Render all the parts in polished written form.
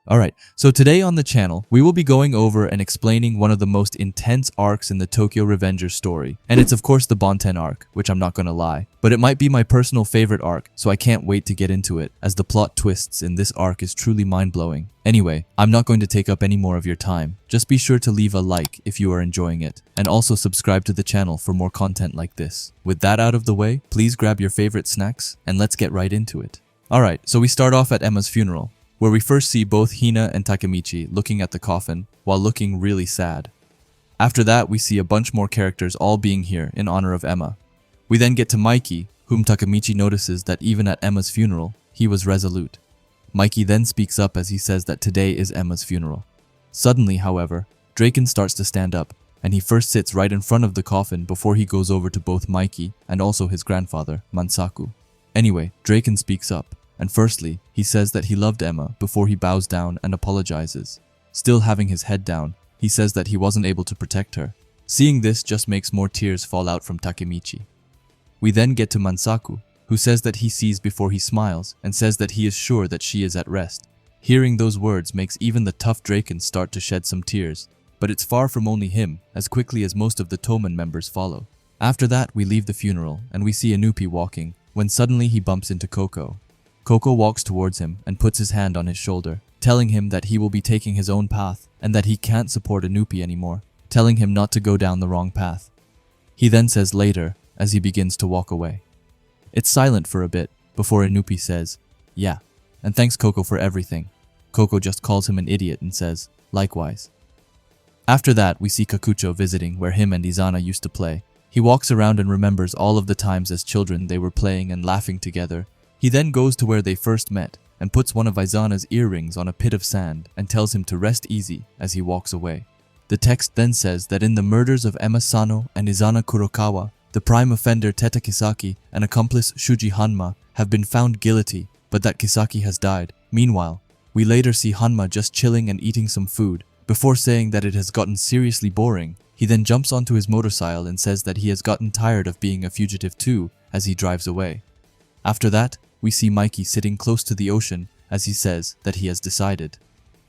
Alright, so today on the channel, we will be going over and explaining one of the most intense arcs in the Tokyo Revengers story. And it's of course the Bonten Arc, which I'm not gonna lie. But it might be my personal favorite arc, so I can't wait to get into it, as the plot twists in this arc is truly mind-blowing. Anyway, I'm not going to take up any more of your time. Just be sure to leave a like if you are enjoying it, and also subscribe to the channel for more content like this. With that out of the way, please grab your favorite snacks, and let's get right into it. Alright, so we start off at Emma's funeral, where we first see both Hina and Takemichi looking at the coffin while looking really sad. After that, we see a bunch more characters all being here in honor of Emma. We then get to Mikey, whom Takemichi notices that even at Emma's funeral, he was resolute. Mikey then speaks up as he says that today is Emma's funeral. Suddenly, however, Draken starts to stand up, and he first sits right in front of the coffin before he goes over to both Mikey and also his grandfather, Mansaku. Anyway, Draken speaks up. And firstly, he says that he loved Emma before he bows down and apologizes. Still having his head down, he says that he wasn't able to protect her. Seeing this just makes more tears fall out from Takemichi. We then get to Mansaku, who says that he sees before he smiles and says that he is sure that she is at rest. Hearing those words makes even the tough Draken start to shed some tears, but it's far from only him, as quickly as most of the Toman members follow. After that, we leave the funeral and we see Inupi walking, when suddenly he bumps into Koko. Koko walks towards him and puts his hand on his shoulder, telling him that he will be taking his own path and that he can't support Inupi anymore, telling him not to go down the wrong path. He then says later, as he begins to walk away. It's silent for a bit before Inupi says, "Yeah, and thanks Koko for everything." Koko just calls him an idiot and says, "Likewise." After that, we see Kakucho visiting where him and Izana used to play. He walks around and remembers all of the times as children they were playing and laughing together. He then goes to where they first met and puts one of Izana's earrings on a pit of sand and tells him to rest easy as he walks away. The text then says that in the murders of Emma Sano and Izana Kurokawa, the prime offender Teta Kisaki and accomplice Shuji Hanma have been found guilty, but that Kisaki has died. Meanwhile, we later see Hanma just chilling and eating some food. Before saying that it has gotten seriously boring, he then jumps onto his motorcycle and says that he has gotten tired of being a fugitive too as he drives away. After that, we see Mikey sitting close to the ocean as he says that he has decided.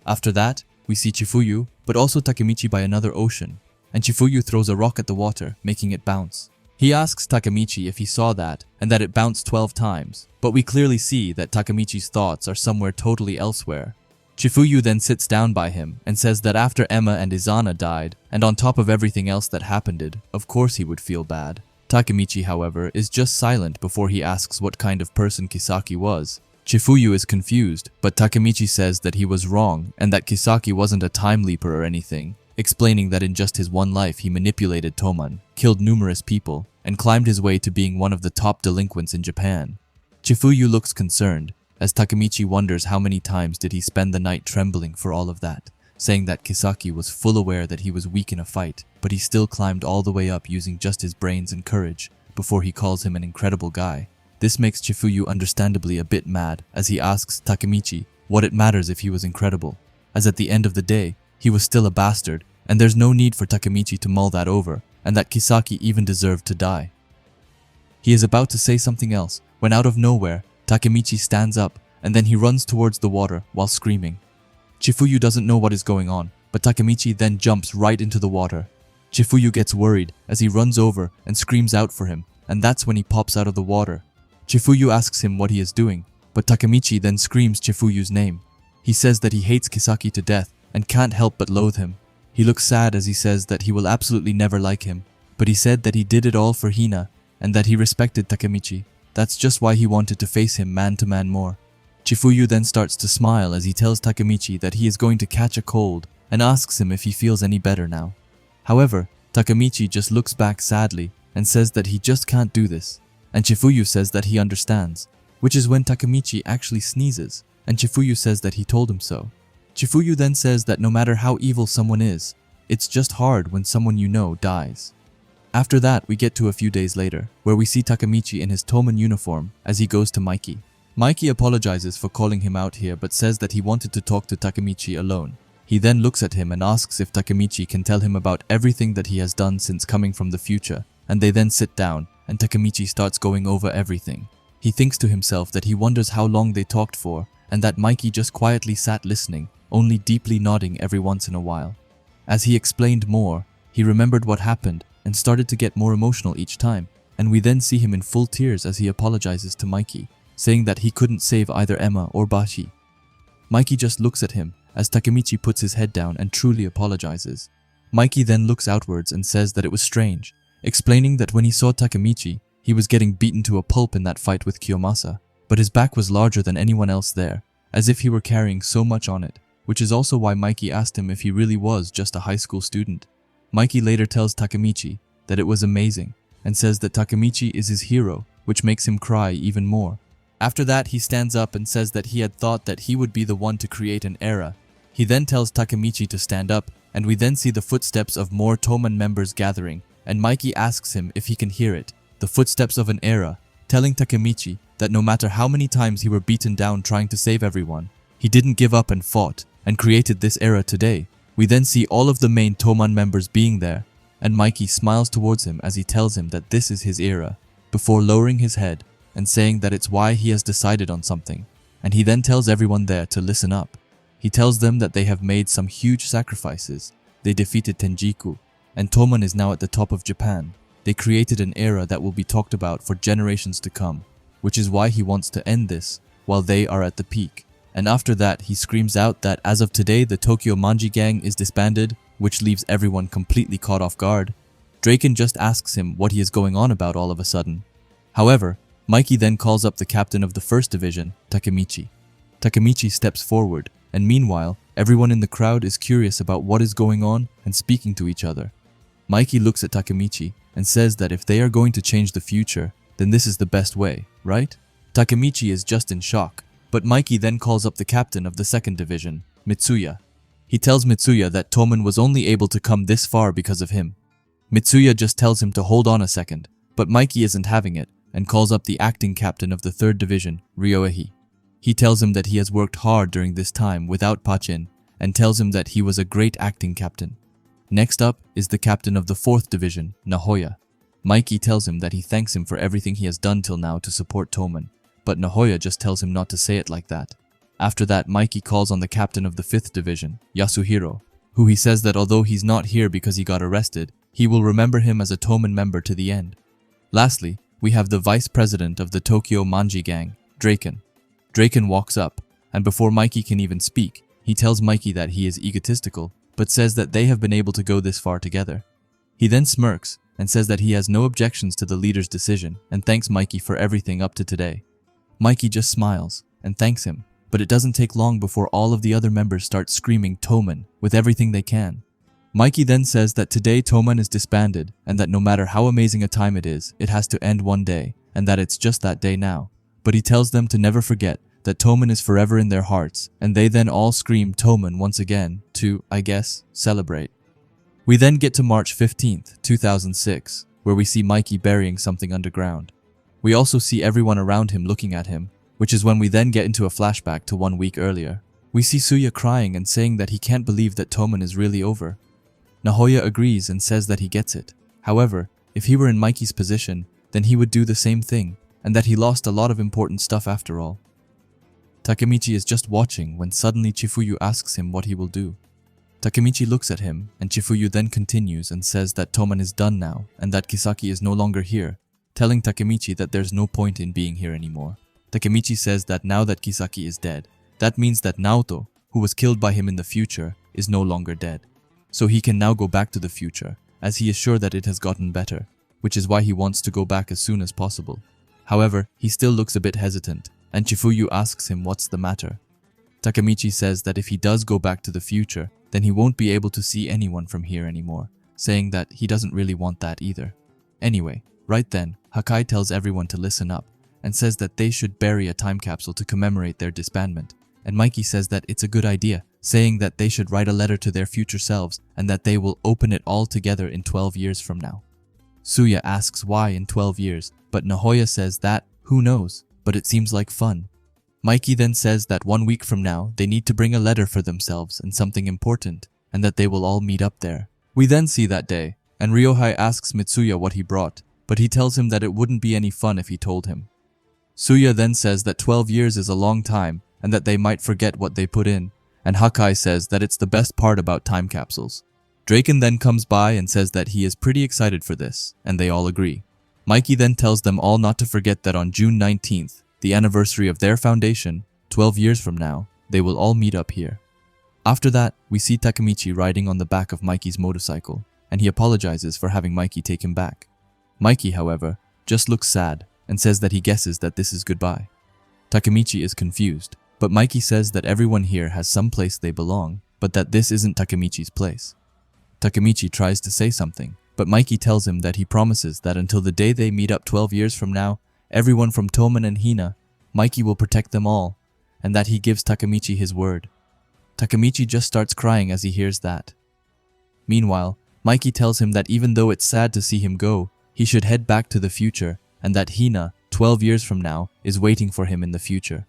After that, we see Chifuyu, but also Takemichi by another ocean, and Chifuyu throws a rock at the water, making it bounce. He asks Takemichi if he saw that, and that it bounced 12 times, but we clearly see that Takemichi's thoughts are somewhere totally elsewhere. Chifuyu then sits down by him and says that after Emma and Izana died, and on top of everything else that happened, of course he would feel bad. Takemichi, however, is just silent before he asks what kind of person Kisaki was. Chifuyu is confused, but Takemichi says that he was wrong and that Kisaki wasn't a time leaper or anything, explaining that in just his one life he manipulated Toman, killed numerous people, and climbed his way to being one of the top delinquents in Japan. Chifuyu looks concerned, as Takemichi wonders how many times did he spend the night trembling for all of that, saying that Kisaki was full aware that he was weak in a fight, but he still climbed all the way up using just his brains and courage, before he calls him an incredible guy. This makes Chifuyu understandably a bit mad, as he asks Takemichi what it matters if he was incredible, as at the end of the day, he was still a bastard, and there's no need for Takemichi to mull that over, and that Kisaki even deserved to die. He is about to say something else, when out of nowhere, Takemichi stands up, and then he runs towards the water while screaming. Chifuyu doesn't know what is going on, but Takemichi then jumps right into the water. Chifuyu gets worried as he runs over and screams out for him, and that's when he pops out of the water. Chifuyu asks him what he is doing, but Takemichi then screams Chifuyu's name. He says that he hates Kisaki to death and can't help but loathe him. He looks sad as he says that he will absolutely never like him, but he said that he did it all for Hina and that he respected Takemichi. That's just why he wanted to face him man to man more. Chifuyu then starts to smile as he tells Takemichi that he is going to catch a cold and asks him if he feels any better now. However, Takemichi just looks back sadly and says that he just can't do this, and Chifuyu says that he understands, which is when Takemichi actually sneezes, and Chifuyu says that he told him so. Chifuyu then says that no matter how evil someone is, it's just hard when someone you know dies. After that, we get to a few days later, where we see Takemichi in his Toman uniform as he goes to Mikey. Mikey apologizes for calling him out here but says that he wanted to talk to Takemichi alone. He then looks at him and asks if Takemichi can tell him about everything that he has done since coming from the future, and they then sit down and Takemichi starts going over everything. He thinks to himself that he wonders how long they talked for and that Mikey just quietly sat listening, only deeply nodding every once in a while. As he explained more, he remembered what happened and started to get more emotional each time, and we then see him in full tears as he apologizes to Mikey, saying that he couldn't save either Emma or Bashi. Mikey just looks at him as Takemichi puts his head down and truly apologizes. Mikey then looks outwards and says that it was strange, explaining that when he saw Takemichi, he was getting beaten to a pulp in that fight with Kiyomasa, but his back was larger than anyone else there, as if he were carrying so much on it, which is also why Mikey asked him if he really was just a high school student. Mikey later tells Takemichi that it was amazing, and says that Takemichi is his hero, which makes him cry even more. After that, he stands up and says that he had thought that he would be the one to create an era. He then tells Takemichi to stand up, and we then see the footsteps of more Toman members gathering, and Mikey asks him if he can hear it, the footsteps of an era, telling Takemichi that no matter how many times he were beaten down trying to save everyone, he didn't give up and fought, and created this era today. We then see all of the main Toman members being there, and Mikey smiles towards him as he tells him that this is his era, before lowering his head and saying that it's why he has decided on something, and he then tells everyone there to listen up. He tells them that they have made some huge sacrifices. They defeated Tenjiku, and Toman is now at the top of Japan. They created an era that will be talked about for generations to come, which is why he wants to end this while they are at the peak. And after that, he screams out that as of today, the Tokyo Manji gang is disbanded, which leaves everyone completely caught off guard. Draken just asks him what he is going on about all of a sudden. However, Mikey then calls up the captain of the first division, Takemichi. Takemichi steps forward, and meanwhile, everyone in the crowd is curious about what is going on and speaking to each other. Mikey looks at Takemichi and says that if they are going to change the future, then this is the best way, right? Takemichi is just in shock, but Mikey then calls up the captain of the second division, Mitsuya. He tells Mitsuya that Toman was only able to come this far because of him. Mitsuya just tells him to hold on a second, but Mikey isn't having it and calls up the acting captain of the third division, Ryoehi. He tells him that he has worked hard during this time without Pachin and tells him that he was a great acting captain. Next up is the captain of the fourth division, Nahoya. Mikey tells him that he thanks him for everything he has done till now to support Toman, but Nahoya just tells him not to say it like that. After that, Mikey calls on the captain of the fifth division, Yasuhiro, who he says that although he's not here because he got arrested, he will remember him as a Toman member to the end. Lastly, we have the vice president of the Tokyo Manji gang, Draken. Draken walks up, and before Mikey can even speak, he tells Mikey that he is egotistical, but says that they have been able to go this far together. He then smirks and says that he has no objections to the leader's decision and thanks Mikey for everything up to today. Mikey just smiles and thanks him, but it doesn't take long before all of the other members start screaming Toman with everything they can. Mikey then says that today Toman is disbanded and that no matter how amazing a time it is, it has to end one day and that it's just that day now. But he tells them to never forget that Toman is forever in their hearts, and they then all scream Toman once again to, I guess, celebrate. We then get to March 15th, 2006, where we see Mikey burying something underground. We also see everyone around him looking at him, which is when we then get into a flashback to 1 week earlier. We see Suya crying and saying that he can't believe that Toman is really over. Nahoya agrees and says that he gets it. However, if he were in Mikey's position, then he would do the same thing, and that he lost a lot of important stuff after all. Takemichi is just watching when suddenly Chifuyu asks him what he will do. Takemichi looks at him, and Chifuyu then continues and says that Toman is done now and that Kisaki is no longer here, telling Takemichi that there's no point in being here anymore. Takemichi says that now that Kisaki is dead, that means that Naoto, who was killed by him in the future, is no longer dead. So he can now go back to the future, as he is sure that it has gotten better, which is why he wants to go back as soon as possible. However, he still looks a bit hesitant, and Chifuyu asks him what's the matter. Takemichi says that if he does go back to the future, then he won't be able to see anyone from here anymore, saying that he doesn't really want that either. Anyway, right then, Hakai tells everyone to listen up, and says that they should bury a time capsule to commemorate their disbandment, and Mikey says that it's a good idea, saying that they should write a letter to their future selves and that they will open it all together in 12 years from now. Suya asks why in 12 years, but Nahoya says that, who knows, but it seems like fun. Mikey then says that 1 week from now, they need to bring a letter for themselves and something important, and that they will all meet up there. We then see that day, and Ryohei asks Mitsuya what he brought, but he tells him that it wouldn't be any fun if he told him. Suya then says that 12 years is a long time, and that they might forget what they put in, and Hakai says that it's the best part about time capsules. Draken then comes by and says that he is pretty excited for this, and they all agree. Mikey then tells them all not to forget that on June 19th, the anniversary of their foundation, 12 years from now, they will all meet up here. After that, we see Takemichi riding on the back of Mikey's motorcycle, and he apologizes for having Mikey take him back. Mikey, however, just looks sad and says that he guesses that this is goodbye. Takemichi is confused, but Mikey says that everyone here has some place they belong, but that this isn't Takemichi's place. Takemichi tries to say something, but Mikey tells him that he promises that until the day they meet up 12 years from now, everyone from Toman and Hina, Mikey will protect them all, and that he gives Takemichi his word. Takemichi just starts crying as he hears that. Meanwhile, Mikey tells him that even though it's sad to see him go, he should head back to the future, and that Hina, 12 years from now, is waiting for him in the future.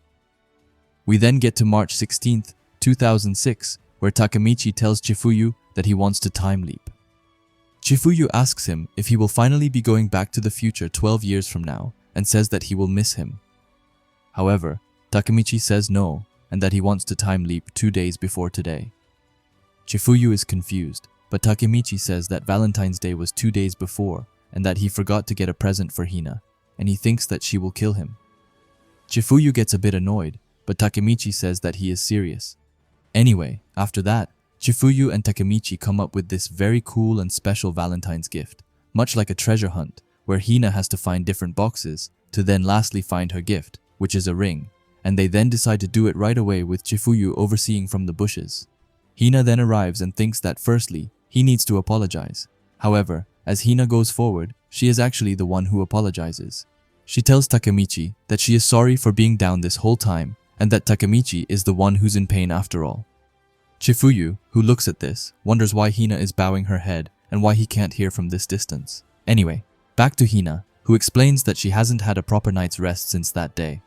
We then get to March 16th, 2006, where Takemichi tells Chifuyu that he wants to time leap. Chifuyu asks him if he will finally be going back to the future 12 years from now, and says that he will miss him. However, Takemichi says no, and that he wants to time leap 2 days before today. Chifuyu is confused, but Takemichi says that Valentine's Day was 2 days before, and that he forgot to get a present for Hina, and he thinks that she will kill him. Chifuyu gets a bit annoyed, but Takemichi says that he is serious. Anyway, after that, Chifuyu and Takemichi come up with this very cool and special Valentine's gift, much like a treasure hunt, where Hina has to find different boxes, to then lastly find her gift, which is a ring, and they then decide to do it right away with Chifuyu overseeing from the bushes. Hina then arrives and thinks that firstly, he needs to apologize. However, as Hina goes forward, she is actually the one who apologizes. She tells Takemichi that she is sorry for being down this whole time, and that Takemichi is the one who's in pain after all. Chifuyu, who looks at this, wonders why Hina is bowing her head and why he can't hear from this distance. Anyway, back to Hina, who explains that she hasn't had a proper night's rest since that day.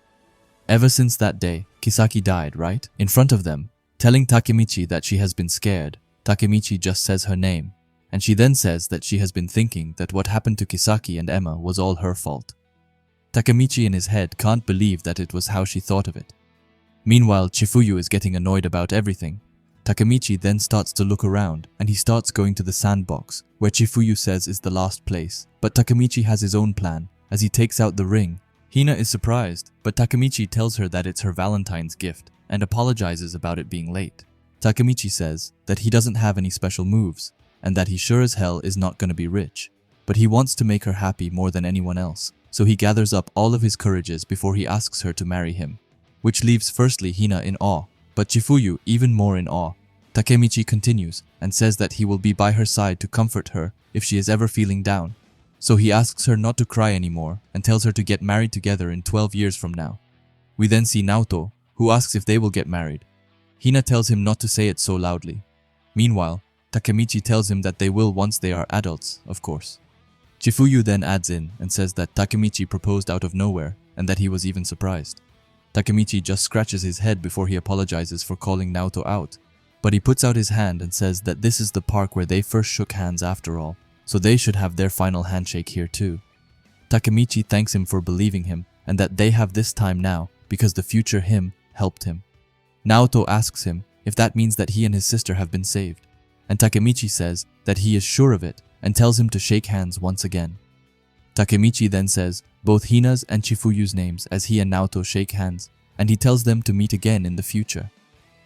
Ever since that day, Kisaki died, right? In front of them, telling Takemichi that she has been scared. Takemichi just says her name, and she then says that she has been thinking that what happened to Kisaki and Emma was all her fault. Takemichi in his head can't believe that it was how she thought of it. Meanwhile, Chifuyu is getting annoyed about everything. Takemichi then starts to look around, and he starts going to the sandbox, where Chifuyu says is the last place, but Takemichi has his own plan, as he takes out the ring. Hina is surprised, but Takemichi tells her that it's her Valentine's gift, and apologizes about it being late. Takemichi says that he doesn't have any special moves, and that he sure as hell is not gonna be rich, but he wants to make her happy more than anyone else, so he gathers up all of his courages before he asks her to marry him, which leaves firstly Hina in awe, but Chifuyu even more in awe. Takemichi continues and says that he will be by her side to comfort her if she is ever feeling down. So he asks her not to cry anymore and tells her to get married together in 12 years from now. We then see Naoto, who asks if they will get married. Hina tells him not to say it so loudly. Meanwhile, Takemichi tells him that they will once they are adults, of course. Chifuyu then adds in and says that Takemichi proposed out of nowhere and that he was even surprised. Takemichi just scratches his head before he apologizes for calling Naoto out. But he puts out his hand and says that this is the park where they first shook hands after all, so they should have their final handshake here too. Takemichi thanks him for believing him and that they have this time now because the future him helped him. Naoto asks him if that means that he and his sister have been saved, and Takemichi says that he is sure of it and tells him to shake hands once again. Takemichi then says both Hina's and Chifuyu's names as he and Naoto shake hands, and he tells them to meet again in the future.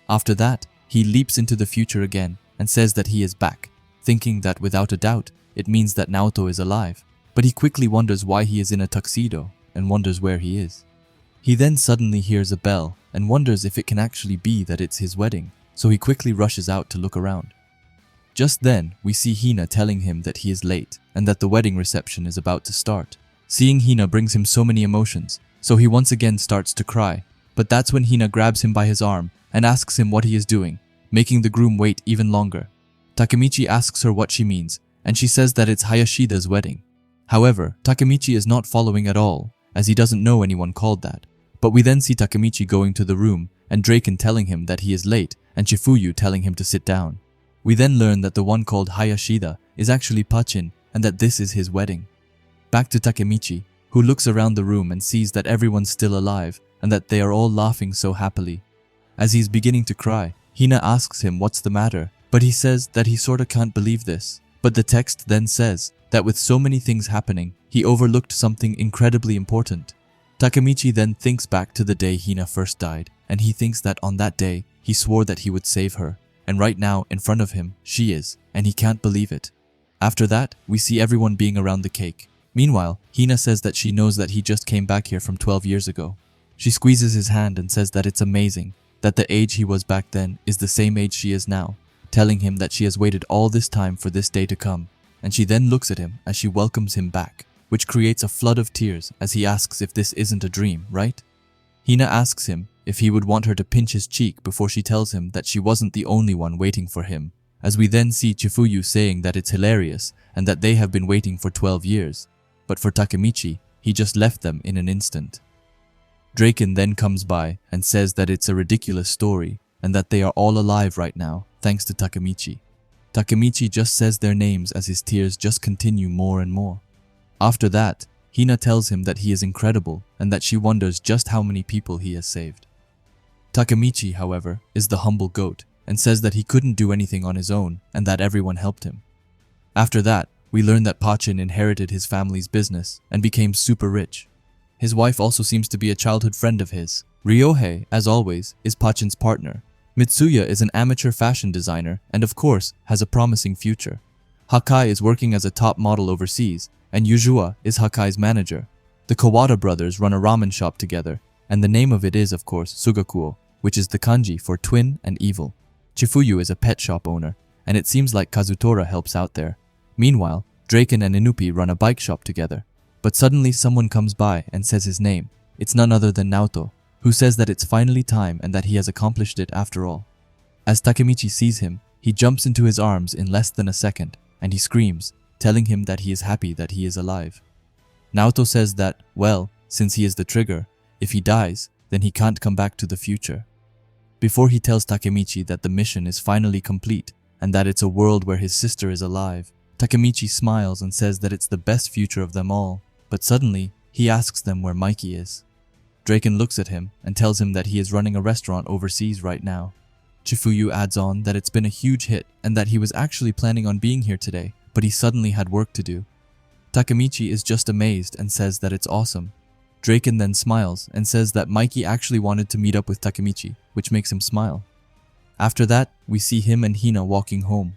After that, he leaps into the future again and says that he is back, thinking that without a doubt, it means that Naoto is alive, but he quickly wonders why he is in a tuxedo and wonders where he is. He then suddenly hears a bell and wonders if it can actually be that it's his wedding, so he quickly rushes out to look around. Just then, we see Hina telling him that he is late and that the wedding reception is about to start. Seeing Hina brings him so many emotions, so he once again starts to cry, but that's when Hina grabs him by his arm and asks him what he is doing, making the groom wait even longer. Takemichi asks her what she means, and she says that it's Hayashida's wedding. However, Takemichi is not following at all, as he doesn't know anyone called that. But we then see Takemichi going to the room, and Draken telling him that he is late, and Chifuyu telling him to sit down. We then learn that the one called Hayashida is actually Pachin, and that this is his wedding. Back to Takemichi, who looks around the room and sees that everyone's still alive, and that they are all laughing so happily. As he is beginning to cry, Hina asks him what's the matter, but he says that he sorta can't believe this. But the text then says that with so many things happening, he overlooked something incredibly important. Takemichi then thinks back to the day Hina first died, and he thinks that on that day, he swore that he would save her, and right now, in front of him, she is, and he can't believe it. After that, we see everyone being around the cake. Meanwhile, Hina says that she knows that he just came back here from 12 years ago. She squeezes his hand and says that it's amazing, that the age he was back then is the same age she is now, telling him that she has waited all this time for this day to come, and she then looks at him as she welcomes him back, which creates a flood of tears as he asks if this isn't a dream, right? Hina asks him if he would want her to pinch his cheek before she tells him that she wasn't the only one waiting for him, as we then see Chifuyu saying that it's hilarious and that they have been waiting for 12 years, but for Takemichi, he just left them in an instant. Draken then comes by and says that it's a ridiculous story and that they are all alive right now, thanks to Takemichi. Takemichi just says their names as his tears just continue more and more. After that, Hina tells him that he is incredible and that she wonders just how many people he has saved. Takemichi, however, is the humble goat and says that he couldn't do anything on his own and that everyone helped him. After that, we learn that Pachin inherited his family's business and became super rich. His wife also seems to be a childhood friend of his. Ryohei, as always, is Pachin's partner. Mitsuya is an amateur fashion designer and of course has a promising future. Hakai is working as a top model overseas, and Yujua is Hakai's manager. The Kawada brothers run a ramen shop together, and the name of it is of course Sugakuo, which is the kanji for twin and evil. Chifuyu is a pet shop owner, and it seems like Kazutora helps out there. Meanwhile, Draken and Inupi run a bike shop together. But suddenly someone comes by and says his name. It's none other than Naoto, who says that it's finally time and that he has accomplished it after all. As Takemichi sees him, he jumps into his arms in less than a second, and he screams, telling him that he is happy that he is alive. Naoto says that, well, since he is the trigger, if he dies, then he can't come back to the future. Before he tells Takemichi that the mission is finally complete and that it's a world where his sister is alive, Takemichi smiles and says that it's the best future of them all, but suddenly, he asks them where Mikey is. Draken looks at him and tells him that he is running a restaurant overseas right now. Chifuyu adds on that it's been a huge hit and that he was actually planning on being here today, but he suddenly had work to do. Takemichi is just amazed and says that it's awesome. Draken then smiles and says that Mikey actually wanted to meet up with Takemichi, which makes him smile. After that, we see him and Hina walking home.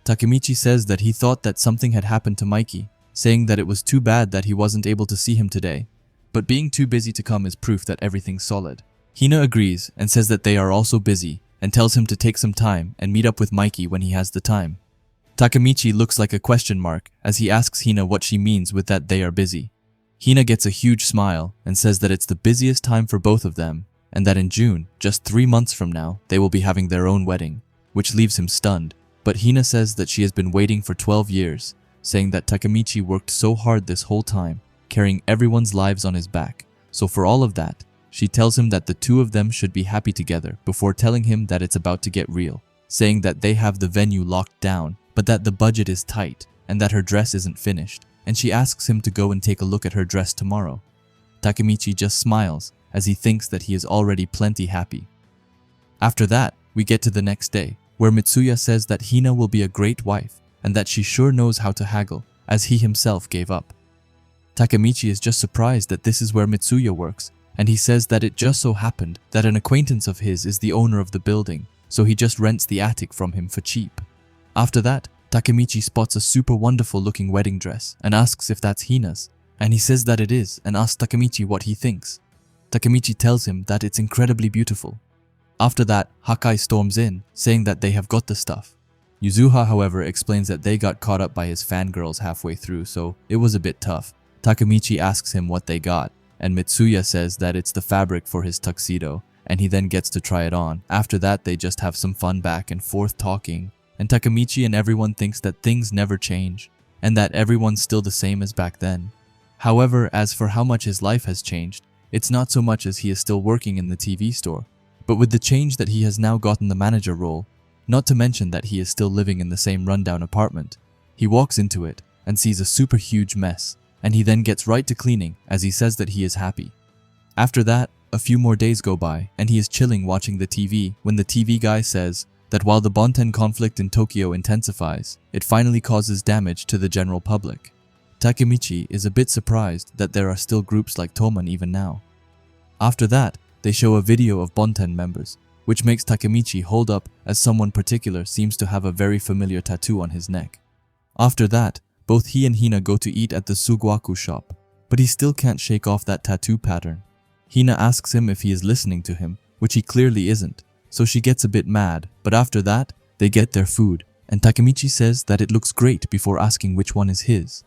Takemichi says that he thought that something had happened to Mikey, saying that it was too bad that he wasn't able to see him today, but being too busy to come is proof that everything's solid. Hina agrees and says that they are also busy and tells him to take some time and meet up with Mikey when he has the time. Takemichi looks like a question mark as he asks Hina what she means with that they are busy. Hina gets a huge smile and says that it's the busiest time for both of them and that in June, just 3 months from now, they will be having their own wedding, which leaves him stunned. But Hina says that she has been waiting for 12 years, saying that Takemichi worked so hard this whole time, carrying everyone's lives on his back. So for all of that, she tells him that the two of them should be happy together before telling him that it's about to get real, saying that they have the venue locked down, but that the budget is tight and that her dress isn't finished, and she asks him to go and take a look at her dress tomorrow. Takemichi just smiles as he thinks that he is already plenty happy. After that, we get to the next day, where Mitsuya says that Hina will be a great wife and that she sure knows how to haggle, as he himself gave up. Takemichi is just surprised that this is where Mitsuya works, and he says that it just so happened that an acquaintance of his is the owner of the building, so he just rents the attic from him for cheap. After that, Takemichi spots a super wonderful looking wedding dress and asks if that's Hina's, and he says that it is and asks Takemichi what he thinks. Takemichi tells him that it's incredibly beautiful. After that, Hakai storms in, saying that they have got the stuff. Yuzuha, however, explains that they got caught up by his fangirls halfway through, so it was a bit tough. Takemichi asks him what they got, and Mitsuya says that it's the fabric for his tuxedo, and he then gets to try it on. After that, they just have some fun back and forth talking, and Takemichi and everyone thinks that things never change, and that everyone's still the same as back then. However, as for how much his life has changed, it's not so much as he is still working in the TV store, but with the change that he has now gotten the manager role, not to mention that he is still living in the same rundown apartment. He walks into it and sees a super huge mess, and he then gets right to cleaning as he says that he is happy. After that, A few more days go by, and he is chilling watching the TV when the TV guy says that while the Bonten conflict in Tokyo intensifies, it finally causes damage to the general public. Takemichi is a bit surprised that there are still groups like Toman even now. After that, they show a video of Bonten members, which makes Takemichi hold up as someone particular seems to have a very familiar tattoo on his neck. After that, both he and Hina go to eat at the Sugwaku shop, but he still can't shake off that tattoo pattern. Hina asks him if he is listening to him, which he clearly isn't, so she gets a bit mad, but after that, they get their food, and Takemichi says that it looks great before asking which one is his.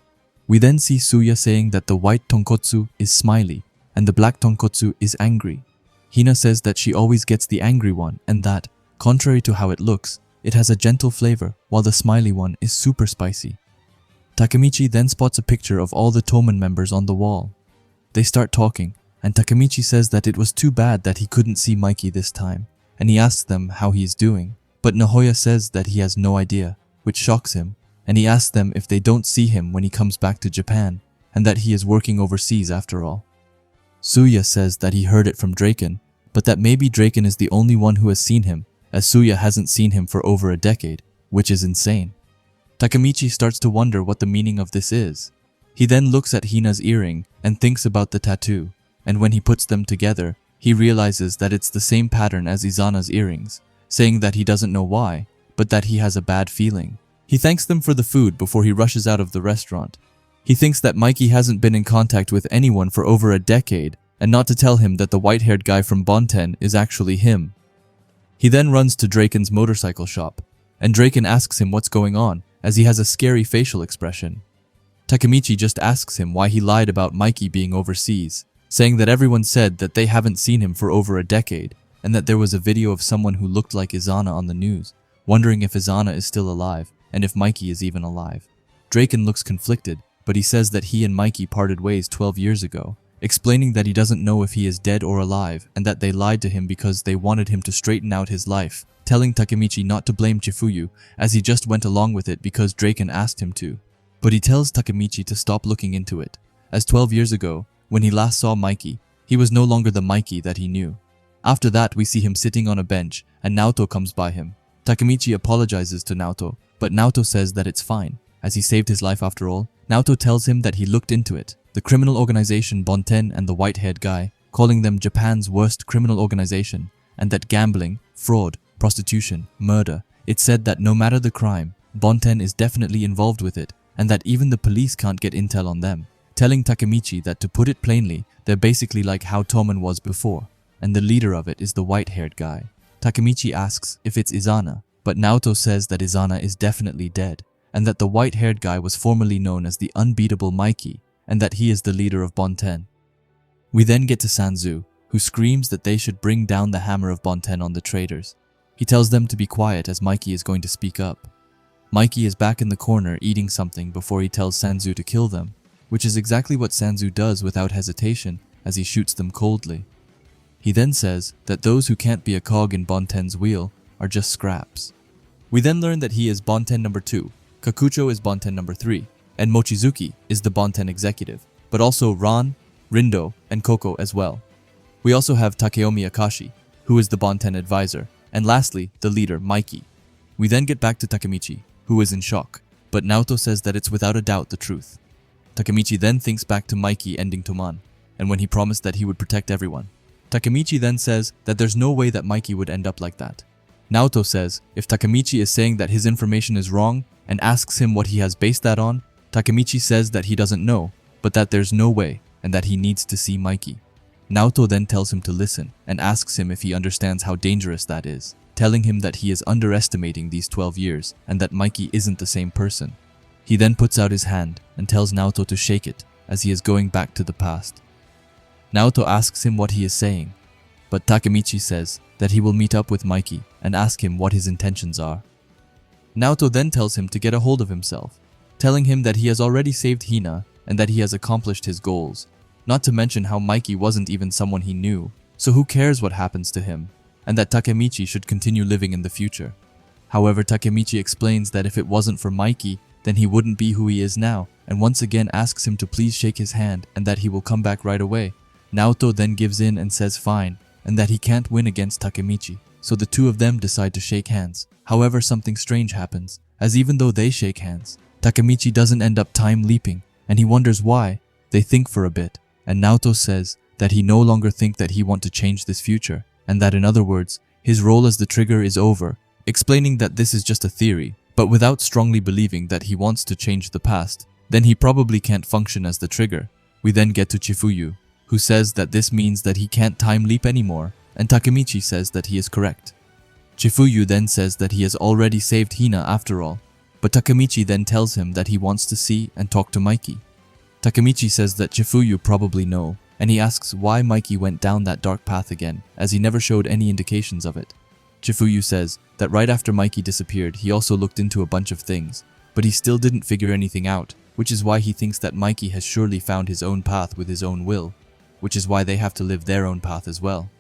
We then see Suya saying that the white tonkotsu is smiley, and the black tonkotsu is angry. Hina says that she always gets the angry one, and that, contrary to how it looks, it has a gentle flavor, while the smiley one is super spicy. Takemichi then spots a picture of all the Toman members on the wall. They start talking, and Takemichi says that it was too bad that he couldn't see Mikey this time, and he asks them how he is doing, but Nahoya says that he has no idea, which shocks him, and he asks them if they don't see him when he comes back to Japan, and that he is working overseas after all. Suya says that he heard it from Draken, but that maybe Draken is the only one who has seen him, as Suya hasn't seen him for over a decade, which is insane. Takemichi starts to wonder what the meaning of this is. He then looks at Hina's earring and thinks about the tattoo, and when he puts them together, he realizes that it's the same pattern as Izana's earrings, saying that he doesn't know why, but that he has a bad feeling. He thanks them for the food before he rushes out of the restaurant. He thinks that Mikey hasn't been in contact with anyone for over a decade, and not to tell him that the white-haired guy from Bonten is actually him. He then runs to Draken's motorcycle shop, and Draken asks him what's going on, as he has a scary facial expression. Takemichi just asks him why he lied about Mikey being overseas, saying that everyone said that they haven't seen him for over a decade, and that there was a video of someone who looked like Izana on the news, wondering if Izana is still alive, and if Mikey is even alive. Draken looks conflicted, but he says that he and Mikey parted ways 12 years ago, explaining that he doesn't know if he is dead or alive, and that they lied to him because they wanted him to straighten out his life, telling Takemichi not to blame Chifuyu, as he just went along with it because Draken asked him to. But he tells Takemichi to stop looking into it, as 12 years ago, when he last saw Mikey, he was no longer the Mikey that he knew. After that, we see him sitting on a bench, and Naoto comes by him. Takemichi apologizes to Naoto, but Naoto says that it's fine, as he saved his life after all. Naoto tells him that he looked into it, the criminal organization Bonten and the white-haired guy, calling them Japan's worst criminal organization, and that gambling, fraud, prostitution, murder, it said that no matter the crime, Bonten is definitely involved with it, and that even the police can't get intel on them, telling Takemichi that to put it plainly, they're basically like how Toman was before, and the leader of it is the white-haired guy. Takemichi asks if it's Izana, but Naoto says that Izana is definitely dead, and that the white-haired guy was formerly known as the unbeatable Mikey, and that he is the leader of Bonten. We then get to Sanzu, who screams that they should bring down the hammer of Bonten on the traitors. He tells them to be quiet as Mikey is going to speak up. Mikey is back in the corner eating something before he tells Sanzu to kill them, which is exactly what Sanzu does without hesitation as he shoots them coldly. He then says that those who can't be a cog in Bonten's wheel are just scraps. We then learn that he is Bonten number 2, Kakucho is Bonten number 3, and Mochizuki is the Bonten executive, but also Ran, Rindo, and Koko as well. We also have Takeomi Akashi, who is the Bonten advisor, and lastly, the leader, Mikey. We then get back to Takemichi, who is in shock, but Naoto says that it's without a doubt the truth. Takemichi then thinks back to Mikey ending Toman, and when he promised that he would protect everyone. Takemichi then says that there's no way that Mikey would end up like that. Naoto says if Takemichi is saying that his information is wrong and asks him what he has based that on, Takemichi says that he doesn't know, but that there's no way and that he needs to see Mikey. Naoto then tells him to listen and asks him if he understands how dangerous that is, telling him that he is underestimating these 12 years and that Mikey isn't the same person. He then puts out his hand and tells Naoto to shake it as he is going back to the past. Naoto asks him what he is saying, but Takemichi says that he will meet up with Mikey and ask him what his intentions are. Naoto then tells him to get a hold of himself, telling him that he has already saved Hina and that he has accomplished his goals, not to mention how Mikey wasn't even someone he knew, so who cares what happens to him, and that Takemichi should continue living in the future. However, Takemichi explains that if it wasn't for Mikey, then he wouldn't be who he is now, and once again asks him to please shake his hand and that he will come back right away. Naoto then gives in and says fine, and that he can't win against Takemichi, so the two of them decide to shake hands. However, something strange happens, as even though they shake hands, Takemichi doesn't end up time leaping, and he wonders why. They think for a bit, and Naoto says that he no longer thinks that he wants to change this future, and that in other words, his role as the trigger is over, explaining that this is just a theory, but without strongly believing that he wants to change the past, then he probably can't function as the trigger. We then get to Chifuyu, who says that this means that he can't time leap anymore, and Takemichi says that he is correct. Chifuyu then says that he has already saved Hina after all, but Takemichi then tells him that he wants to see and talk to Mikey. Takemichi says that Chifuyu probably know, and he asks why Mikey went down that dark path again, as he never showed any indications of it. Chifuyu says that right after Mikey disappeared, he also looked into a bunch of things, but he still didn't figure anything out, which is why he thinks that Mikey has surely found his own path with his own will, which is why they have to live their own path as well.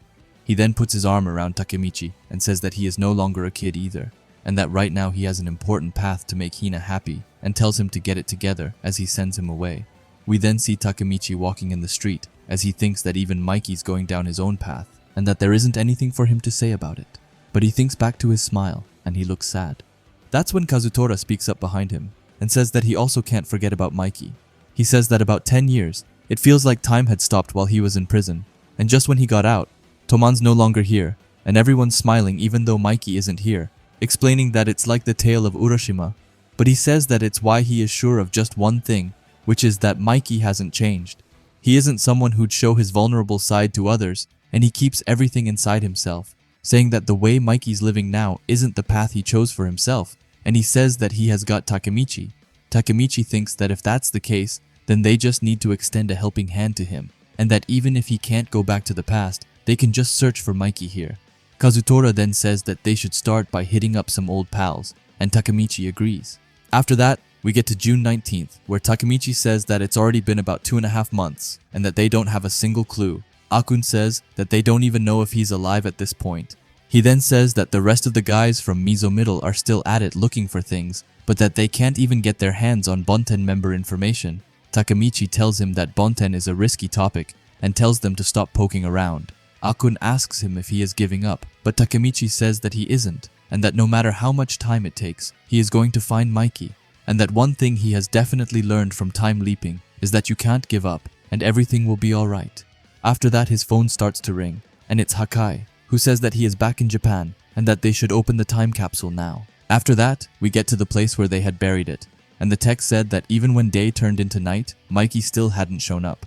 He then puts his arm around Takemichi and says that he is no longer a kid either, and that right now he has an important path to make Hina happy, and tells him to get it together as he sends him away. We then see Takemichi walking in the street, as he thinks that even Mikey's going down his own path, and that there isn't anything for him to say about it. But he thinks back to his smile, and he looks sad. That's when Kazutora speaks up behind him, and says that he also can't forget about Mikey. He says that about 10 years, it feels like time had stopped while he was in prison, and just when he got out, Toman's no longer here, and everyone's smiling even though Mikey isn't here, explaining that it's like the tale of Urashima, but he says that it's why he is sure of just one thing, which is that Mikey hasn't changed. He isn't someone who'd show his vulnerable side to others, and he keeps everything inside himself, saying that the way Mikey's living now isn't the path he chose for himself, and he says that he has got Takemichi. Takemichi thinks that if that's the case, then they just need to extend a helping hand to him, and that even if he can't go back to the past, they can just search for Mikey here. Kazutora then says that they should start by hitting up some old pals, and Takemichi agrees. After that, we get to June 19th, where Takemichi says that it's already been about 2.5 months, and that they don't have a single clue. Akun says that they don't even know if he's alive at this point. He then says that the rest of the guys from Mizo Middle are still at it looking for things, but that they can't even get their hands on Bonten member information. Takemichi tells him that Bonten is a risky topic, and tells them to stop poking around. Akun asks him if he is giving up, but Takemichi says that he isn't, and that no matter how much time it takes, he is going to find Mikey, and that one thing he has definitely learned from time leaping is that you can't give up, and everything will be alright. After that, his phone starts to ring, and it's Hakai, who says that he is back in Japan, and that they should open the time capsule now. After that, we get to the place where they had buried it, and the text said that even when day turned into night, Mikey still hadn't shown up.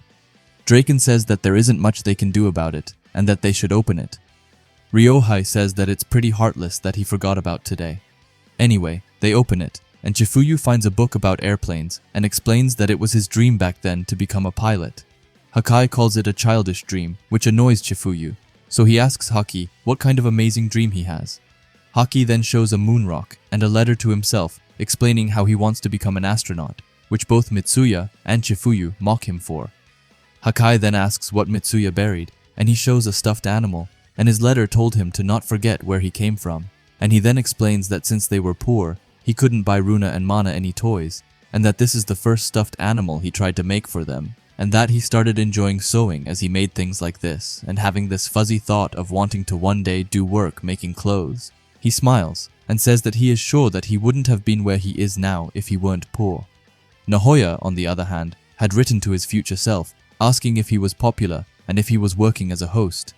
Draken says that there isn't much they can do about it, and that they should open it. Ryohei says that it's pretty heartless that he forgot about today. Anyway, they open it, and Chifuyu finds a book about airplanes and explains that it was his dream back then to become a pilot. Hakai calls it a childish dream, which annoys Chifuyu, so he asks Haki what kind of amazing dream he has. Haki then shows a moon rock and a letter to himself explaining how he wants to become an astronaut, which both Mitsuya and Chifuyu mock him for. Hakai then asks what Mitsuya buried, and he shows a stuffed animal, and his letter told him to not forget where he came from, and he then explains that since they were poor, he couldn't buy Runa and Mana any toys, and that this is the first stuffed animal he tried to make for them, and that he started enjoying sewing as he made things like this, and having this fuzzy thought of wanting to one day do work making clothes. He smiles, and says that he is sure that he wouldn't have been where he is now if he weren't poor. Nahoya, on the other hand, had written to his future self, asking if he was popular and if he was working as a host.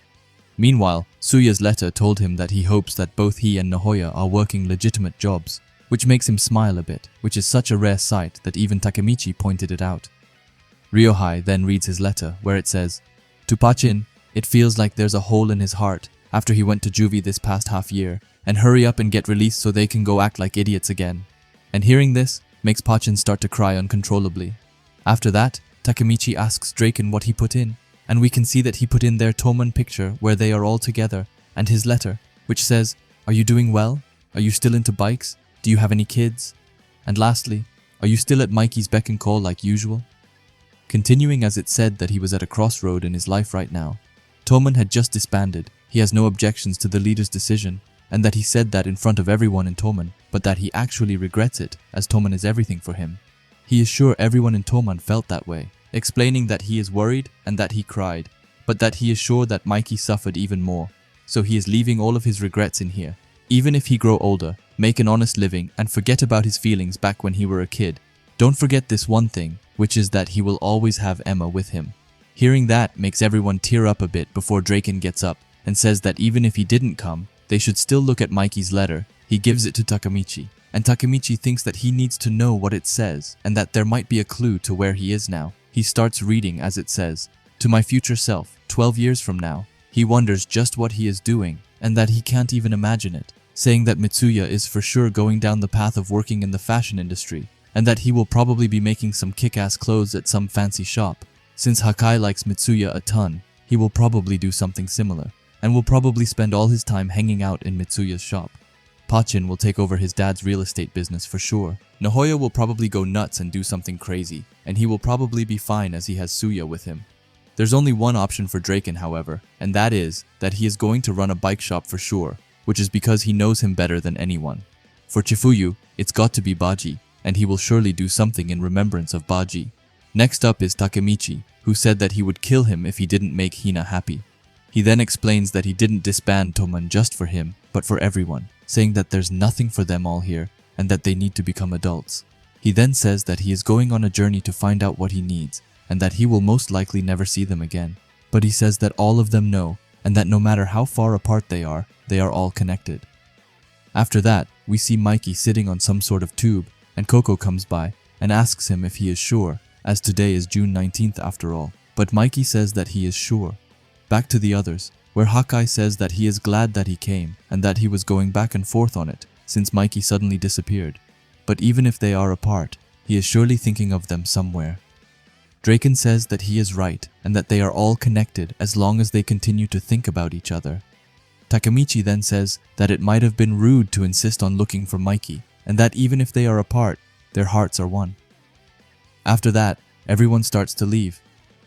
Meanwhile, Suya's letter told him that he hopes that both he and Nahoya are working legitimate jobs, which makes him smile a bit, which is such a rare sight that even Takemichi pointed it out. Ryohei then reads his letter, where it says, "To Pachin, it feels like there's a hole in his heart after he went to juvie this past half year, and hurry up and get released so they can go act like idiots again." And hearing this makes Pachin start to cry uncontrollably. After that, Takemichi asks Draken what he put in, and we can see that he put in their Toman picture where they are all together, and his letter, which says, "Are you doing well? Are you still into bikes? Do you have any kids? And lastly, are you still at Mikey's beck and call like usual?" Continuing, as it said that he was at a crossroad in his life right now. Toman had just disbanded, he has no objections to the leader's decision, and that he said that in front of everyone in Toman, but that he actually regrets it, as Toman is everything for him. He is sure everyone in Toman felt that way, explaining that he is worried and that he cried, but that he is sure that Mikey suffered even more. So he is leaving all of his regrets in here. Even if he grow older, make an honest living, and forget about his feelings back when he were a kid. Don't forget this one thing, which is that he will always have Emma with him. Hearing that makes everyone tear up a bit before Draken gets up and says that even if he didn't come, they should still look at Mikey's letter. He gives it to Takemichi, and Takemichi thinks that he needs to know what it says and that there might be a clue to where he is now. He starts reading as it says, "To my future self, 12 years from now." He wonders just what he is doing and that he can't even imagine it, saying that Mitsuya is for sure going down the path of working in the fashion industry and that he will probably be making some kick-ass clothes at some fancy shop. Since Hakai likes Mitsuya a ton, he will probably do something similar and will probably spend all his time hanging out in Mitsuya's shop. Pachin will take over his dad's real estate business for sure. Nahoya will probably go nuts and do something crazy, and he will probably be fine as he has Suya with him. There's only one option for Draken, however, and that is that he is going to run a bike shop for sure, which is because he knows him better than anyone. For Chifuyu, it's got to be Baji, and he will surely do something in remembrance of Baji. Next up is Takemichi, who said that he would kill him if he didn't make Hina happy. He then explains that he didn't disband Toman just for him, but for everyone, saying that there's nothing for them all here and that they need to become adults. He then says that he is going on a journey to find out what he needs and that he will most likely never see them again. But he says that all of them know and that no matter how far apart they are all connected. After that, we see Mikey sitting on some sort of tube and Koko comes by and asks him if he is sure, as today is June 19th after all. But Mikey says that he is sure. Back to the others, where Hakai says that he is glad that he came and that he was going back and forth on it since Mikey suddenly disappeared. But even if they are apart, he is surely thinking of them somewhere. Draken says that he is right and that they are all connected as long as they continue to think about each other. Takemichi then says that it might have been rude to insist on looking for Mikey and that even if they are apart, their hearts are one. After that, everyone starts to leave.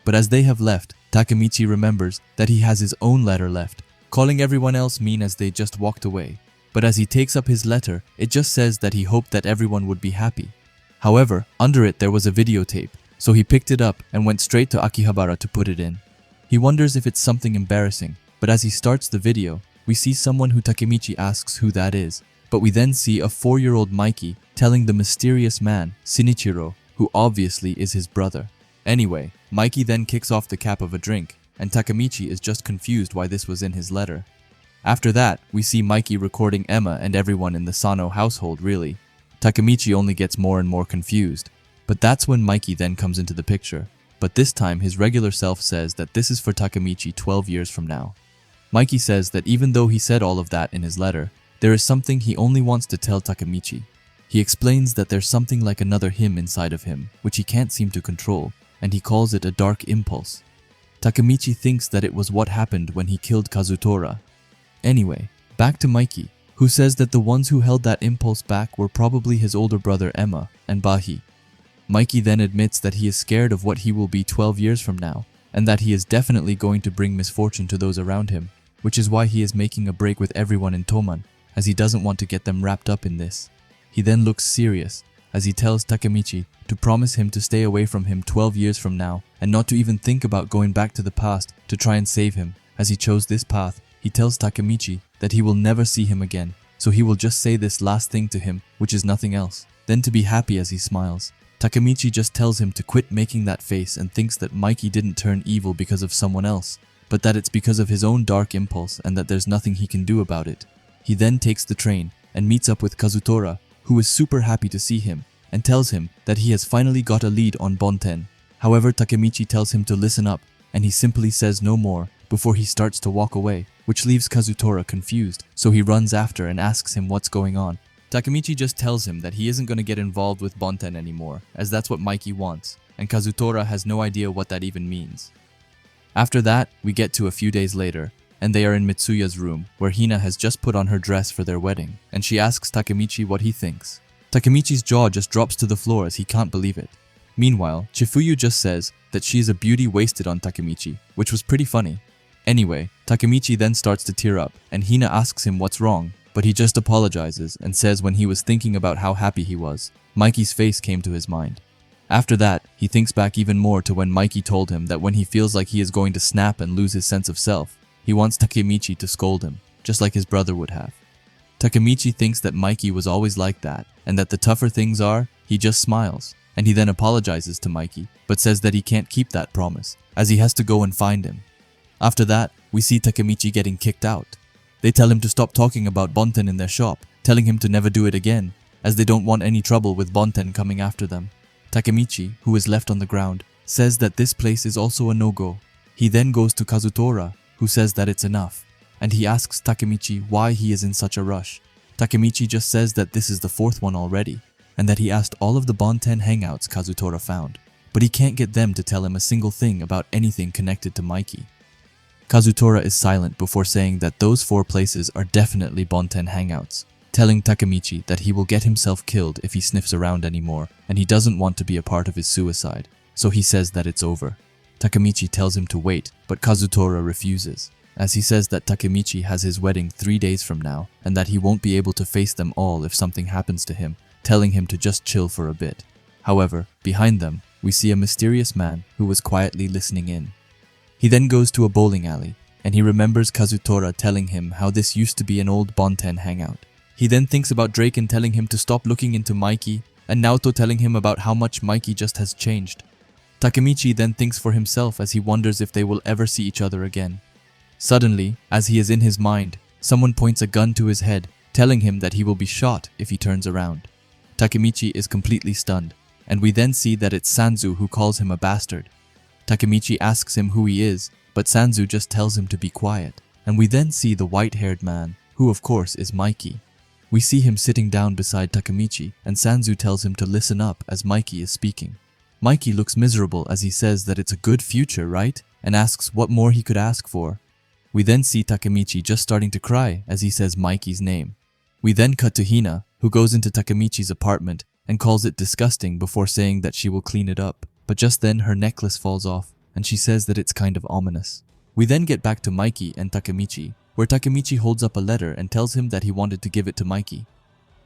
But as they have left, Takemichi remembers that he has his own letter left, calling everyone else mean as they just walked away. But as he takes up his letter, it just says that he hoped that everyone would be happy. However, under it there was a videotape, so he picked it up and went straight to Akihabara to put it in. He wonders if it's something embarrassing, but as he starts the video, we see someone who Takemichi asks who that is. But we then see a 4-year-old Mikey telling the mysterious man, Shinichiro, who obviously is his brother. Anyway, Mikey then kicks off the cap of a drink, and Takemichi is just confused why this was in his letter. After that, we see Mikey recording Emma and everyone in the Sano household really. Takemichi only gets more and more confused. But that's when Mikey then comes into the picture. But this time his regular self says that this is for Takemichi 12 years from now. Mikey says that even though he said all of that in his letter, there is something he only wants to tell Takemichi. He explains that there's something like another him inside of him, which he can't seem to control, and he calls it a dark impulse. Takemichi thinks that it was what happened when he killed Kazutora. Anyway, back to Mikey, who says that the ones who held that impulse back were probably his older brother Emma and Bahi. Mikey then admits that he is scared of what he will be 12 years from now, and that he is definitely going to bring misfortune to those around him, which is why he is making a break with everyone in Toman, as he doesn't want to get them wrapped up in this. He then looks serious, as he tells Takemichi to promise him to stay away from him 12 years from now, and not to even think about going back to the past to try and save him. As he chose this path, he tells Takemichi that he will never see him again, so he will just say this last thing to him, which is nothing else, then to be happy as he smiles. Takemichi just tells him to quit making that face and thinks that Mikey didn't turn evil because of someone else, but that it's because of his own dark impulse and that there's nothing he can do about it. He then takes the train and meets up with Kazutora, who is super happy to see him, and tells him that he has finally got a lead on Bonten. However, Takemichi tells him to listen up, and he simply says no more before he starts to walk away, which leaves Kazutora confused, so he runs after and asks him what's going on. Takemichi just tells him that he isn't going to get involved with Bonten anymore, as that's what Mikey wants, and Kazutora has no idea what that even means. After that, we get to a few days later, and they are in Mitsuya's room, where Hina has just put on her dress for their wedding, and she asks Takemichi what he thinks. Takemichi's jaw just drops to the floor as he can't believe it. Meanwhile, Chifuyu just says that she is a beauty wasted on Takemichi, which was pretty funny. Anyway, Takemichi then starts to tear up, and Hina asks him what's wrong, but he just apologizes and says when he was thinking about how happy he was, Mikey's face came to his mind. After that, he thinks back even more to when Mikey told him that when he feels like he is going to snap and lose his sense of self, he wants Takemichi to scold him, just like his brother would have. Takemichi thinks that Mikey was always like that, and that the tougher things are, he just smiles, and he then apologizes to Mikey, but says that he can't keep that promise, as he has to go and find him. After that, we see Takemichi getting kicked out. They tell him to stop talking about Bonten in their shop, telling him to never do it again, as they don't want any trouble with Bonten coming after them. Takemichi, who is left on the ground, says that this place is also a no-go. He then goes to Kazutora, who says that it's enough, and he asks Takemichi why he is in such a rush. Takemichi just says that this is the 4th one already, and that he asked all of the Bonten hangouts Kazutora found, but he can't get them to tell him a single thing about anything connected to Mikey. Kazutora is silent before saying that those 4 places are definitely Bonten hangouts, telling Takemichi that he will get himself killed if he sniffs around anymore, and he doesn't want to be a part of his suicide, so he says that it's over. Takemichi tells him to wait, but Kazutora refuses, as he says that Takemichi has his wedding 3 days from now, and that he won't be able to face them all if something happens to him, telling him to just chill for a bit. However, behind them, we see a mysterious man who was quietly listening in. He then goes to a bowling alley, and he remembers Kazutora telling him how this used to be an old Bonten hangout. He then thinks about Draken telling him to stop looking into Mikey, and Naoto telling him about how much Mikey just has changed. Takemichi then thinks for himself as he wonders if they will ever see each other again. Suddenly, as he is in his mind, someone points a gun to his head, telling him that he will be shot if he turns around. Takemichi is completely stunned, and we then see that it's Sanzu who calls him a bastard. Takemichi asks him who he is, but Sanzu just tells him to be quiet, and we then see the white-haired man, who of course is Mikey. We see him sitting down beside Takemichi, and Sanzu tells him to listen up as Mikey is speaking. Mikey looks miserable as he says that it's a good future, right? And asks what more he could ask for. We then see Takemichi just starting to cry as he says Mikey's name. We then cut to Hina, who goes into Takemichi's apartment and calls it disgusting before saying that she will clean it up. But just then her necklace falls off, and she says that it's kind of ominous. We then get back to Mikey and Takemichi, where Takemichi holds up a letter and tells him that he wanted to give it to Mikey.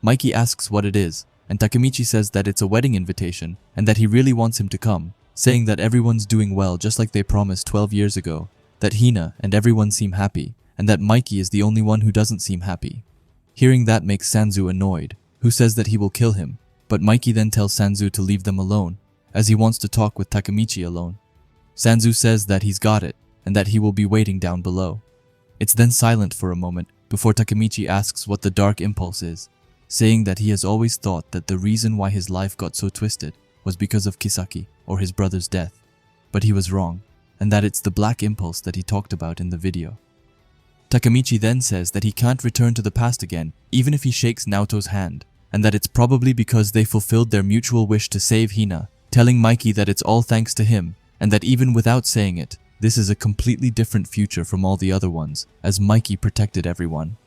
Mikey asks what it is, and Takemichi says that it's a wedding invitation and that he really wants him to come, saying that everyone's doing well just like they promised 12 years ago, that Hina and everyone seem happy, and that Mikey is the only one who doesn't seem happy. Hearing that makes Sanzu annoyed, who says that he will kill him, but Mikey then tells Sanzu to leave them alone, as he wants to talk with Takemichi alone. Sanzu says that he's got it, and that he will be waiting down below. It's then silent for a moment before Takemichi asks what the dark impulse is, saying that he has always thought that the reason why his life got so twisted was because of Kisaki or his brother's death, but he was wrong, and that it's the black impulse that he talked about in the video. Takemichi then says that he can't return to the past again even if he shakes Naoto's hand, and that it's probably because they fulfilled their mutual wish to save Hina, telling Mikey that it's all thanks to him, and that even without saying it, this is a completely different future from all the other ones, as Mikey protected everyone.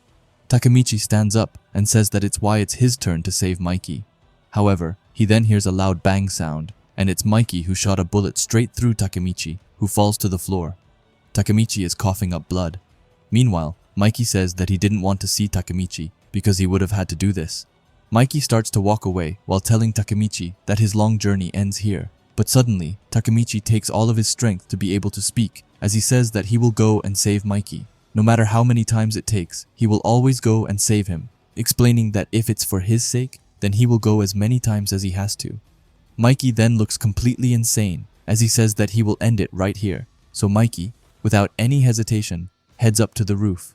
Takemichi stands up and says that it's why it's his turn to save Mikey. However, he then hears a loud bang sound, and it's Mikey who shot a bullet straight through Takemichi, who falls to the floor. Takemichi is coughing up blood. Meanwhile, Mikey says that he didn't want to see Takemichi because he would have had to do this. Mikey starts to walk away while telling Takemichi that his long journey ends here. But suddenly, Takemichi takes all of his strength to be able to speak, as he says that he will go and save Mikey. No matter how many times it takes, he will always go and save him, explaining that if it's for his sake, then he will go as many times as he has to. Mikey then looks completely insane, as he says that he will end it right here. So Mikey, without any hesitation, heads up to the roof.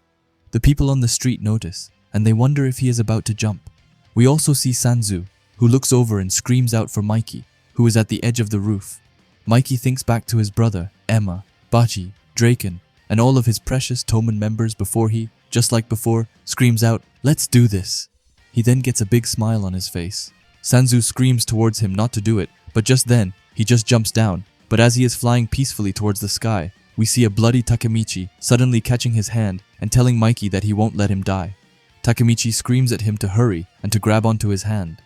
The people on the street notice, and they wonder if he is about to jump. We also see Sanzu, who looks over and screams out for Mikey, who is at the edge of the roof. Mikey thinks back to his brother, Emma, Bachi, Draken, and all of his precious Toman members before he, just like before, screams out, "Let's do this!" He then gets a big smile on his face. Sanzu screams towards him not to do it, but just then, he just jumps down. But as he is flying peacefully towards the sky, we see a bloody Takemichi suddenly catching his hand and telling Mikey that he won't let him die. Takemichi screams at him to hurry and to grab onto his hand.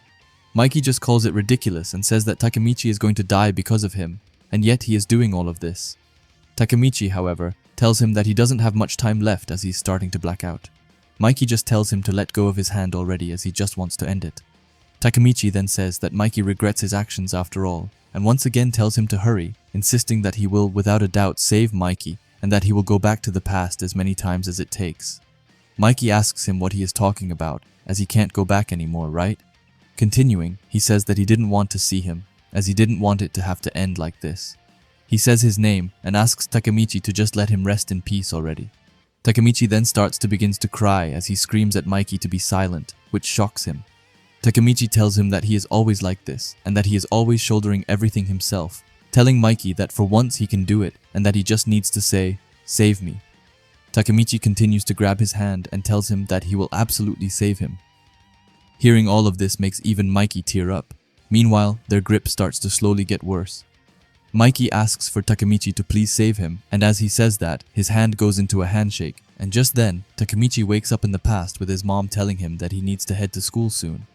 Mikey just calls it ridiculous and says that Takemichi is going to die because of him, and yet he is doing all of this. Takemichi, however, tells him that he doesn't have much time left as he's starting to black out. Mikey just tells him to let go of his hand already as he just wants to end it. Takemichi then says that Mikey regrets his actions after all, and once again tells him to hurry, insisting that he will without a doubt save Mikey and that he will go back to the past as many times as it takes. Mikey asks him what he is talking about, as he can't go back anymore, right? Continuing, he says that he didn't want to see him, as he didn't want it to have to end like this. He says his name and asks Takemichi to just let him rest in peace already. Takemichi then begins to cry as he screams at Mikey to be silent, which shocks him. Takemichi tells him that he is always like this and that he is always shouldering everything himself, telling Mikey that for once he can do it and that he just needs to say, "Save me." Takemichi continues to grab his hand and tells him that he will absolutely save him. Hearing all of this makes even Mikey tear up. Meanwhile, their grip starts to slowly get worse. Mikey asks for Takemichi to please save him, and as he says that, his hand goes into a handshake, and just then, Takemichi wakes up in the past with his mom telling him that he needs to head to school soon.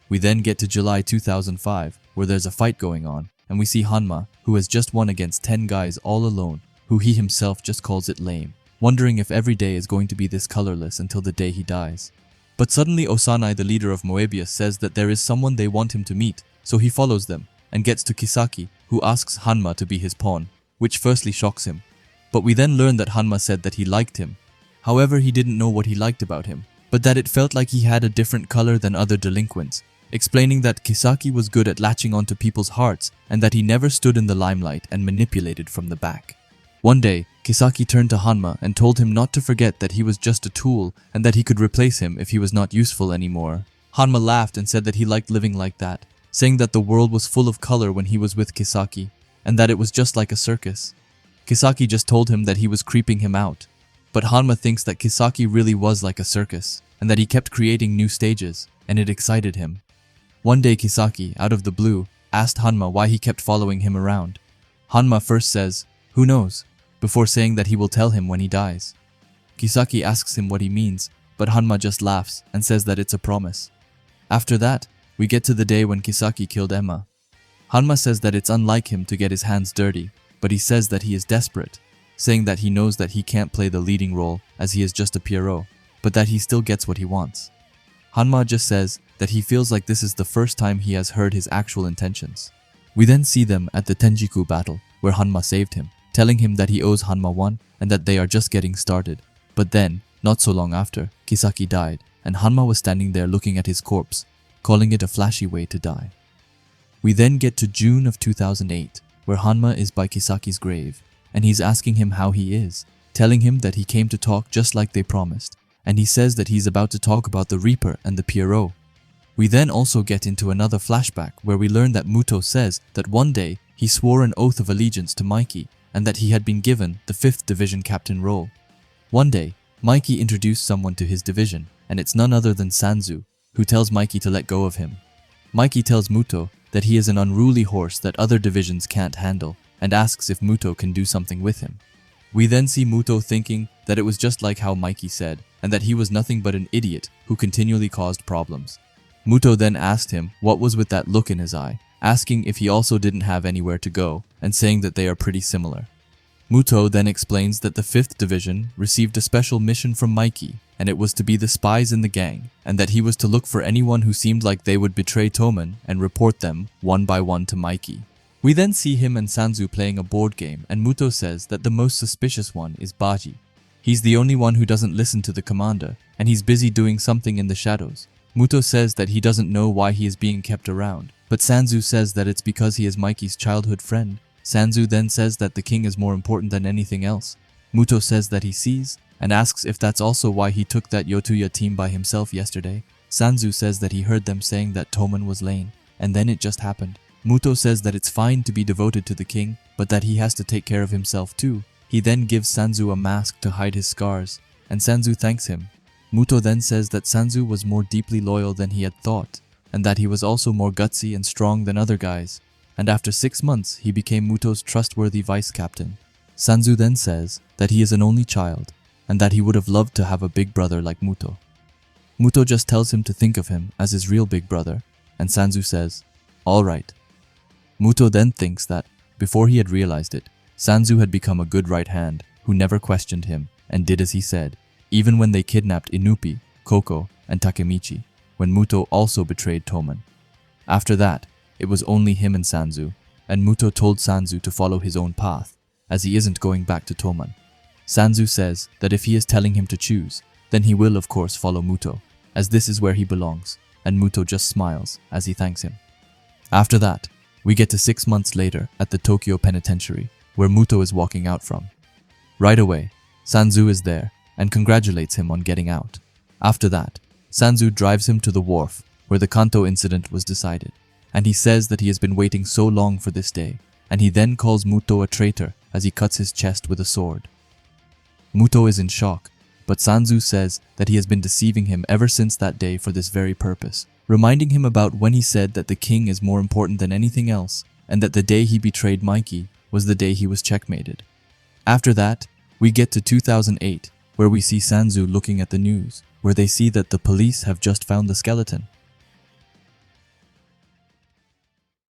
We then get to July 2005, where there's a fight going on, and we see Hanma, who has just won against 10 guys all alone, who he himself just calls it lame, wondering if every day is going to be this colorless until the day he dies. But suddenly Osanai, the leader of Moebius, says that there is someone they want him to meet, so he follows them, and gets to Kisaki, who asks Hanma to be his pawn, which firstly shocks him. But we then learn that Hanma said that he liked him. However, he didn't know what he liked about him, but that it felt like he had a different color than other delinquents, explaining that Kisaki was good at latching onto people's hearts and that he never stood in the limelight and manipulated from the back. One day, Kisaki turned to Hanma and told him not to forget that he was just a tool and that he could replace him if he was not useful anymore. Hanma laughed and said that he liked living like that, saying that the world was full of color when he was with Kisaki, and that it was just like a circus. Kisaki just told him that he was creeping him out. But Hanma thinks that Kisaki really was like a circus, and that he kept creating new stages, and it excited him. One day Kisaki, out of the blue, asked Hanma why he kept following him around. Hanma first says, "Who knows?" before saying that he will tell him when he dies. Kisaki asks him what he means, but Hanma just laughs and says that it's a promise. After that, we get to the day when Kisaki killed Emma. Hanma says that it's unlike him to get his hands dirty, but he says that he is desperate, saying that he knows that he can't play the leading role as he is just a Pierrot, but that he still gets what he wants. Hanma just says that he feels like this is the first time he has heard his actual intentions. We then see them at the Tenjiku battle, where Hanma saved him, telling him that he owes Hanma one and that they are just getting started. But then, not so long after, Kisaki died, and Hanma was standing there looking at his corpse, calling it a flashy way to die. We then get to June of 2008, where Hanma is by Kisaki's grave, and he's asking him how he is, telling him that he came to talk just like they promised, and he says that he's about to talk about the Reaper and the Pierrot. We then also get into another flashback where we learn that Muto says that one day he swore an oath of allegiance to Mikey and that he had been given the 5th Division captain role. One day, Mikey introduced someone to his division, and it's none other than Sanzu, who tells Mikey to let go of him. Mikey tells Muto that he is an unruly horse that other divisions can't handle, and asks if Muto can do something with him. We then see Muto thinking that it was just like how Mikey said, and that he was nothing but an idiot who continually caused problems. Muto then asked him what was with that look in his eye, asking if he also didn't have anywhere to go, and saying that they are pretty similar. Muto then explains that the 5th Division received a special mission from Mikey, and it was to be the spies in the gang, and that he was to look for anyone who seemed like they would betray Toman and report them one by one to Mikey. We then see him and Sanzu playing a board game, and Muto says that the most suspicious one is Baji. He's the only one who doesn't listen to the commander, and he's busy doing something in the shadows. Muto says that he doesn't know why he is being kept around, but Sanzu says that it's because he is Mikey's childhood friend. Sanzu then says that the king is more important than anything else. Muto says that he sees, and asks if that's also why he took that Yotuya team by himself yesterday. Sanzu says that he heard them saying that Toman was lame, and then it just happened. Muto says that it's fine to be devoted to the king, but that he has to take care of himself too. He then gives Sanzu a mask to hide his scars, and Sanzu thanks him. Muto then says that Sanzu was more deeply loyal than he had thought, and that he was also more gutsy and strong than other guys. And after 6 months, he became Muto's trustworthy vice captain. Sanzu then says that he is an only child, and that he would have loved to have a big brother like Muto. Muto just tells him to think of him as his real big brother, and Sanzu says, "Alright." Muto then thinks that, before he had realized it, Sanzu had become a good right hand who never questioned him and did as he said, even when they kidnapped Inupi, Koko, and Takemichi, when Muto also betrayed Toman. After that, it was only him and Sanzu, and Muto told Sanzu to follow his own path, as he isn't going back to Toman. Sanzu says that if he is telling him to choose, then he will of course follow Muto, as this is where he belongs, and Muto just smiles as he thanks him. After that, we get to 6 months later at the Tokyo Penitentiary, where Muto is walking out from. Right away, Sanzu is there and congratulates him on getting out. After that, Sanzu drives him to the wharf where the Kanto incident was decided, and he says that he has been waiting so long for this day, and he then calls Muto a traitor as he cuts his chest with a sword. Muto is in shock, but Sanzu says that he has been deceiving him ever since that day for this very purpose, reminding him about when he said that the king is more important than anything else, and that the day he betrayed Mikey was the day he was checkmated. After that, we get to 2008, where we see Sanzu looking at the news, where they see that the police have just found the skeleton,